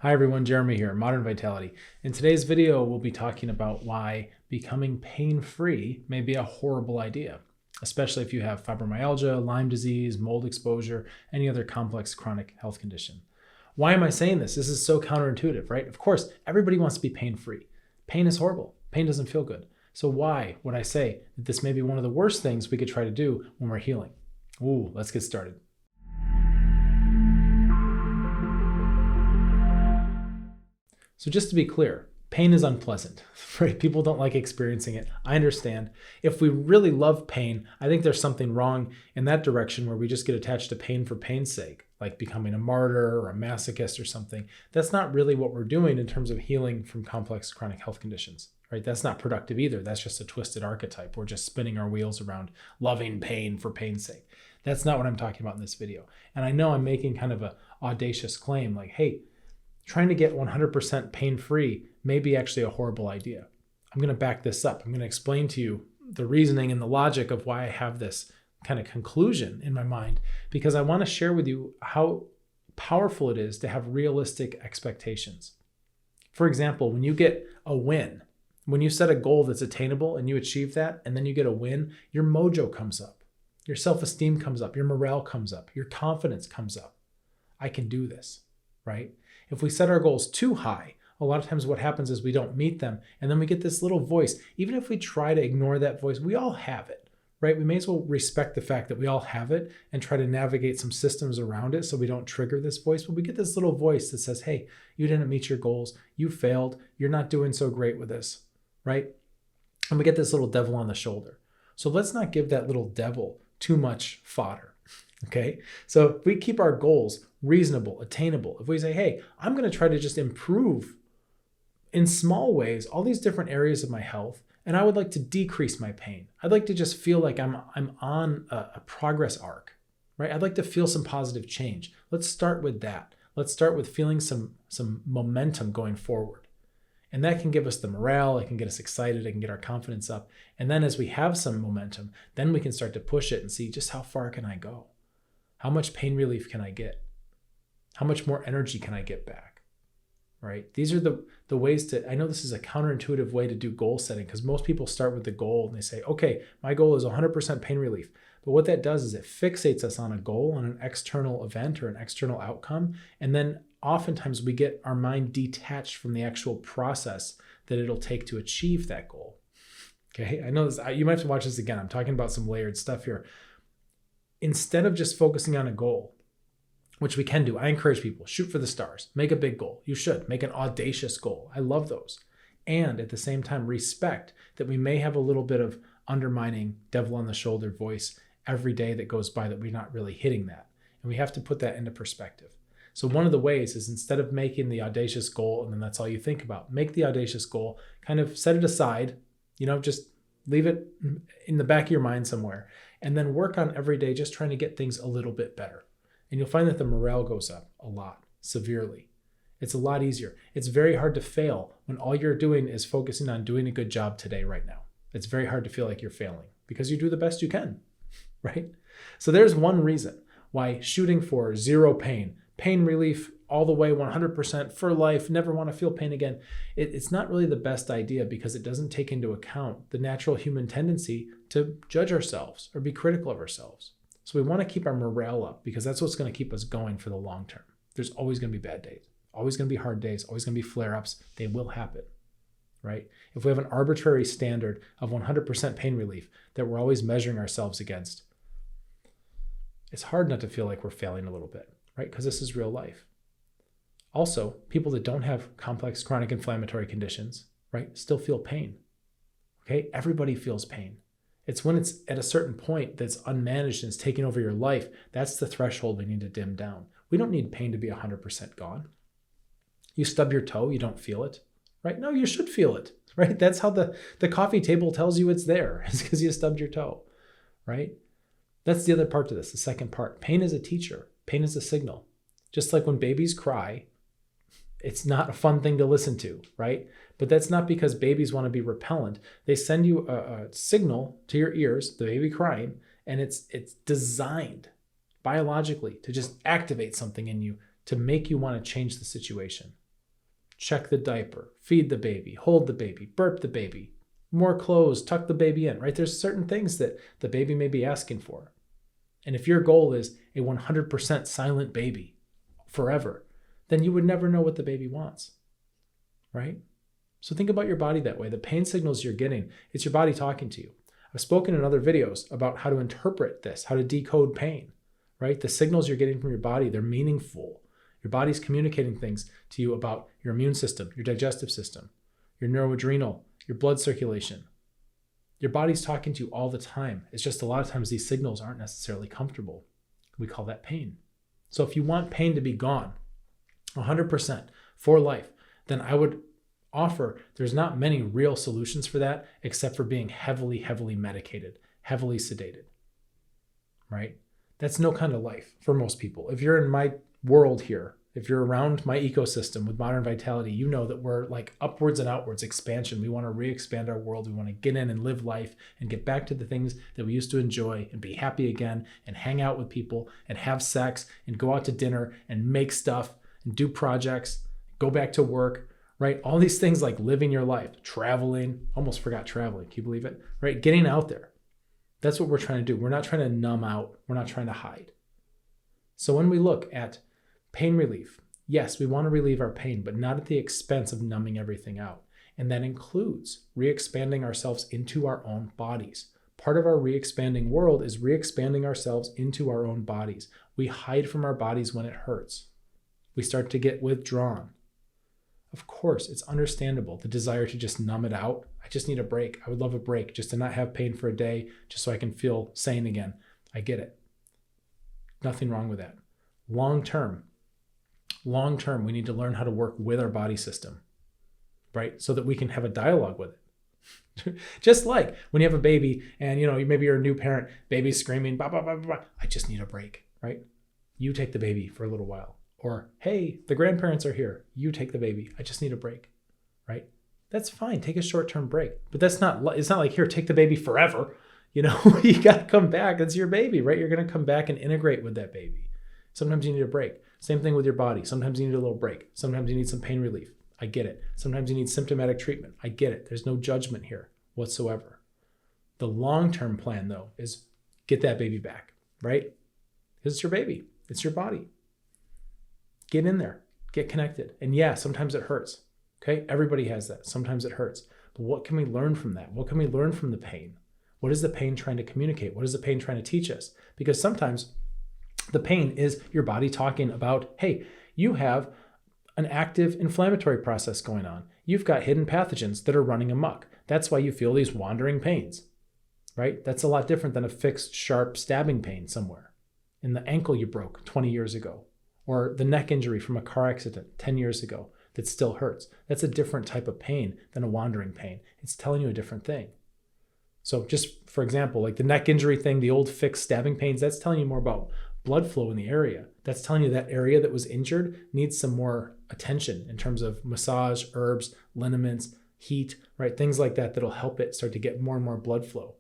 Hi everyone, Jeremy here, Modern Vitality. In today's video, we'll be talking about why becoming pain-free may be a horrible idea, especially if you have fibromyalgia, Lyme disease, mold exposure, any other complex chronic health condition. Why am I saying this? This is so counterintuitive, right? Of course, everybody wants to be pain-free. Pain is horrible. Pain doesn't feel good. So why would I say that this may be one of the worst things we could try to do when we're healing? Ooh, let's get started. So just to be clear, pain is unpleasant, right? People don't like experiencing it. I understand. If we really love pain, I think there's something wrong in that direction where we just get attached to pain for pain's sake, like becoming a martyr or a masochist or something. That's not really what we're doing in terms of healing from complex chronic health conditions, right? That's not productive either. That's just a twisted archetype. We're just spinning our wheels around loving pain for pain's sake. That's not what I'm talking about in this video. And I know I'm making kind of an audacious claim like, hey, trying to get 100% pain-free may be actually a horrible idea. I'm going to back this up. I'm going to explain to you the reasoning and the logic of why I have this kind of conclusion in my mind, because I want to share with you how powerful it is to have realistic expectations. For example, when you get a win, when you set a goal that's attainable and you achieve that, and then you get a win, your mojo comes up, your self-esteem comes up, your morale comes up, your confidence comes up. I can do this, right? If we set our goals too high, a lot of times what happens is we don't meet them, and then we get this little voice. Even if we try to ignore that voice, we all have it, right? We may as well respect the fact that we all have it and try to navigate some systems around it so we don't trigger this voice. But we get this little voice that says, hey, you didn't meet your goals, you failed, you're not doing so great with this, right? And we get this little devil on the shoulder. So let's not give that little devil too much fodder. Okay, so if we keep our goals reasonable, attainable, if we say, hey, I'm going to try to just improve in small ways all these different areas of my health, and I would like to decrease my pain. I'd like to just feel like I'm on a progress arc, right? I'd like to feel some positive change. Let's start with that. Let's start with feeling some momentum going forward. And that can give us the morale, it can get us excited, it can get our confidence up. And then as we have some momentum, then we can start to push it and see just how far can I go? How much pain relief can I get? How much more energy can I get back? Right? These are the ways to, I know this is a counterintuitive way to do goal setting because most people start with the goal and they say, okay, my goal is 100% pain relief. But what that does is it fixates us on a goal, on an external event or an external outcome. And then oftentimes we get our mind detached from the actual process that it'll take to achieve that goal. Okay, I know this, you might have to watch this again. I'm talking about some layered stuff here. Instead of just focusing on a goal, which we can do, I encourage people, shoot for the stars, make a big goal. You should make an audacious goal. I love those. And at the same time, respect that we may have a little bit of undermining devil on the shoulder voice every day that goes by that we're not really hitting that. And we have to put that into perspective. So one of the ways is instead of making the audacious goal, and then that's all you think about, make the audacious goal, kind of set it aside, just leave it in the back of your mind somewhere, and then work on every day just trying to get things a little bit better. And you'll find that the morale goes up a lot, severely. It's a lot easier. It's very hard to fail when all you're doing is focusing on doing a good job today, right now. It's very hard to feel like you're failing because you do the best you can, right? So there's one reason why shooting for zero pain relief all the way 100% for life, never want to feel pain again, it's not really the best idea because it doesn't take into account the natural human tendency to judge ourselves or be critical of ourselves. So we want to keep our morale up because that's what's going to keep us going for the long term. There's always going to be bad days, always going to be hard days, always going to be flare-ups. They will happen, right? If we have an arbitrary standard of 100% pain relief that we're always measuring ourselves against, it's hard not to feel like we're failing a little bit, right? Because this is real life. Also, people that don't have complex chronic inflammatory conditions, right, still feel pain. Okay, everybody feels pain. It's when it's at a certain point that's unmanaged and it's taking over your life, that's the threshold we need to dim down. We don't need pain to be 100% gone. You stub your toe, you don't feel it, right? No, you should feel it, right? That's how the coffee table tells you it's there, is because you stubbed your toe, right? That's the other part to this, the second part. Pain is a teacher. Pain is a signal. Just like when babies cry, it's not a fun thing to listen to, right? But that's not because babies want to be repellent. They send you a signal to your ears, the baby crying, and it's designed biologically to just activate something in you to make you want to change the situation, check the diaper, feed the baby, hold the baby, burp the baby, more clothes, tuck the baby in, right? There's certain things that the baby may be asking for. And if your goal is a 100% silent baby forever, then you would never know what the baby wants, right? So think about your body that way. The pain signals you're getting, it's your body talking to you. I've spoken in other videos about how to interpret this, how to decode pain, right? The signals you're getting from your body, they're meaningful. Your body's communicating things to you about your immune system, your digestive system, your neuroadrenal, your blood circulation. Your body's talking to you all the time. It's just a lot of times these signals aren't necessarily comfortable. We call that pain. So if you want pain to be gone 100% for life, then I would offer, there's not many real solutions for that except for being heavily, heavily medicated, heavily sedated, right? That's no kind of life for most people. If you're in my world here, if you're around my ecosystem with Modern Vitality, you know that we're like upwards and outwards expansion. We want to re-expand our world. We want to get in and live life and get back to the things that we used to enjoy and be happy again and hang out with people and have sex and go out to dinner and make stuff and do projects, go back to work, right? All these things like living your life, traveling, almost forgot traveling. Can you believe it? Right? Getting out there. That's what we're trying to do. We're not trying to numb out. We're not trying to hide. So when we look at pain relief, yes, we want to relieve our pain, but not at the expense of numbing everything out. And that includes re-expanding ourselves into our own bodies. Part of our re-expanding world is re-expanding ourselves into our own bodies. We hide from our bodies when it hurts. We start to get withdrawn. Of course, it's understandable, the desire to just numb it out. I just need a break. I would love a break just to not have pain for a day, just so I can feel sane again. I get it. Nothing wrong with that. Long term, we need to learn how to work with our body system, right? So that we can have a dialogue with it. Just like when you have a baby and, maybe you're a new parent, baby's screaming, bah, bah, bah, bah, bah. I just need a break, right? You take the baby for a little while. Or, hey, the grandparents are here. You take the baby. I just need a break, right? That's fine. Take a short-term break. But it's not like, here, take the baby forever. You got to come back. It's your baby, right? You're going to come back and integrate with that baby. Sometimes you need a break. Same thing with your body. Sometimes you need a little break. Sometimes you need some pain relief. I get it. Sometimes you need symptomatic treatment. I get it. There's no judgment here whatsoever. The long-term plan, though, is get that baby back, right? Because it's your baby. It's your body. Get in there, get connected. And yeah, sometimes it hurts. Okay. Everybody has that. Sometimes it hurts. But what can we learn from that? What can we learn from the pain? What is the pain trying to communicate? What is the pain trying to teach us? Because sometimes the pain is your body talking about, hey, you have an active inflammatory process going on. You've got hidden pathogens that are running amok. That's why you feel these wandering pains, right? That's a lot different than a fixed, sharp stabbing pain somewhere in the ankle you broke 20 years ago. Or the neck injury from a car accident 10 years ago that still hurts. That's a different type of pain than a wandering pain. It's telling you a different thing. So just for example, like the neck injury thing, the old fixed stabbing pains, that's telling you more about blood flow in the area. That's telling you that area that was injured needs some more attention in terms of massage, herbs, liniments, heat, right? Things like that that'll help it start to get more and more blood flow.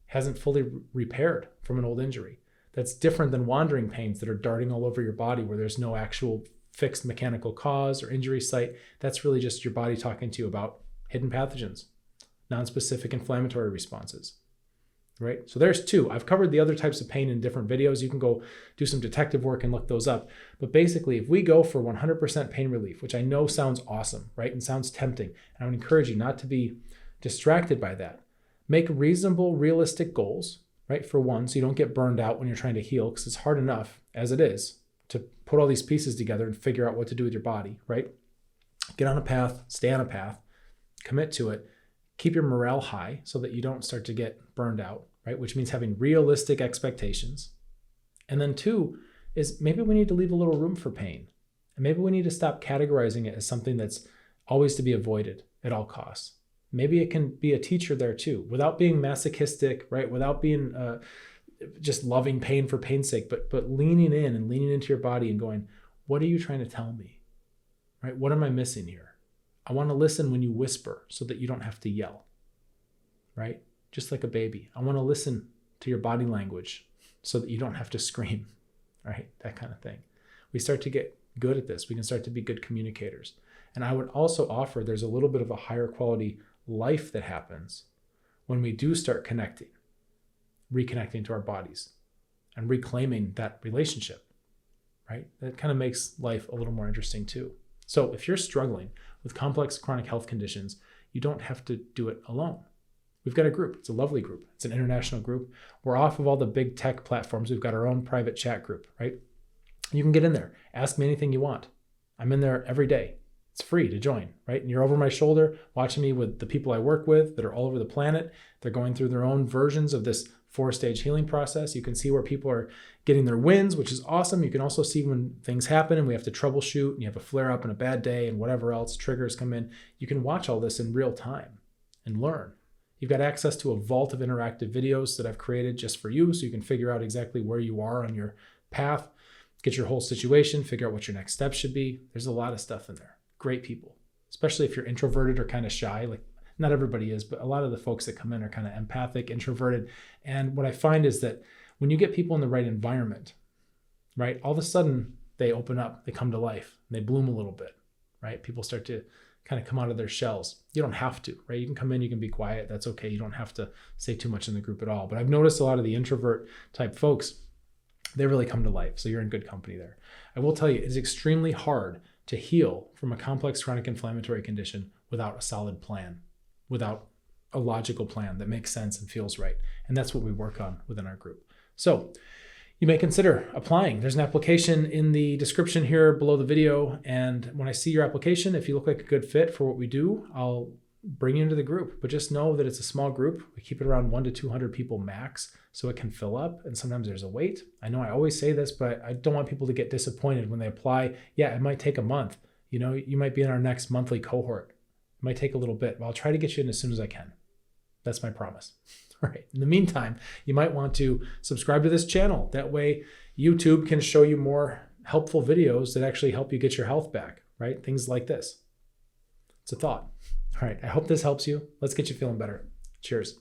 Hasn't fully repaired from an old injury. That's different than wandering pains that are darting all over your body where there's no actual fixed mechanical cause or injury site. That's really just your body talking to you about hidden pathogens, nonspecific inflammatory responses, right? So there's two. I've covered the other types of pain in different videos. You can go do some detective work and look those up. But basically, if we go for 100% pain relief, which I know sounds awesome, right? And sounds tempting, and I would encourage you not to be distracted by that. Make reasonable, realistic goals, right? For one, so you don't get burned out when you're trying to heal, because it's hard enough as it is to put all these pieces together and figure out what to do with your body, right? Get on a path, stay on a path, commit to it, keep your morale high so that you don't start to get burned out, right? Which means having realistic expectations. And then two is maybe we need to leave a little room for pain. And maybe we need to stop categorizing it as something that's always to be avoided at all costs. Maybe it can be a teacher there too, without being masochistic, right? Without being just loving pain for pain's sake, but leaning in and leaning into your body and going, what are you trying to tell me, right? What am I missing here? I want to listen when you whisper so that you don't have to yell, right? Just like a baby. I want to listen to your body language so that you don't have to scream, right? That kind of thing. We start to get good at this. We can start to be good communicators. And I would also offer there's a little bit of a higher quality life that happens when we do start connecting, reconnecting to our bodies and reclaiming that relationship, right? That kind of makes life a little more interesting too. So if you're struggling with complex chronic health conditions, you don't have to do it alone. We've got a group. It's a lovely group. It's an international group. We're off of all the big tech platforms. We've got our own private chat group, right? You can get in there. Ask me anything you want. I'm in there every day. It's free to join, right? And you're over my shoulder watching me with the people I work with that are all over the planet. They're going through their own versions of this 4-stage healing process. You can see where people are getting their wins, which is awesome. You can also see when things happen and we have to troubleshoot and you have a flare up and a bad day and whatever else, triggers come in. You can watch all this in real time and learn. You've got access to a vault of interactive videos that I've created just for you so you can figure out exactly where you are on your path, get your whole situation, figure out what your next steps should be. There's a lot of stuff in there. Great people, especially if you're introverted or kind of shy. Like not everybody is, but a lot of the folks that come in are kind of empathic, introverted. And what I find is that when you get people in the right environment, right, all of a sudden they open up, they come to life, they bloom a little bit, right? People start to kind of come out of their shells. You don't have to, right? You can come in, you can be quiet. That's okay. You don't have to say too much in the group at all. But I've noticed a lot of the introvert type folks, they really come to life. So you're in good company there. I will tell you, it's extremely hard to heal from a complex chronic inflammatory condition without a solid plan, without a logical plan that makes sense and feels right. And that's what we work on within our group. So you may consider applying. There's an application in the description here below the video. And when I see your application, if you look like a good fit for what we do, I'll bring you into the group. But just know that it's a small group. We keep it around 100 to 200 people max so it can fill up. And sometimes there's a wait. I know I always say this, but I don't want people to get disappointed when they apply. Yeah, it might take a month. You know, you might be in our next monthly cohort. It might take a little bit, but I'll try to get you in as soon as I can. That's my promise. All right. In the meantime, you might want to subscribe to this channel. That way YouTube can show you more helpful videos that actually help you get your health back, right? Things like this. It's a thought. All right. I hope this helps you. Let's get you feeling better. Cheers.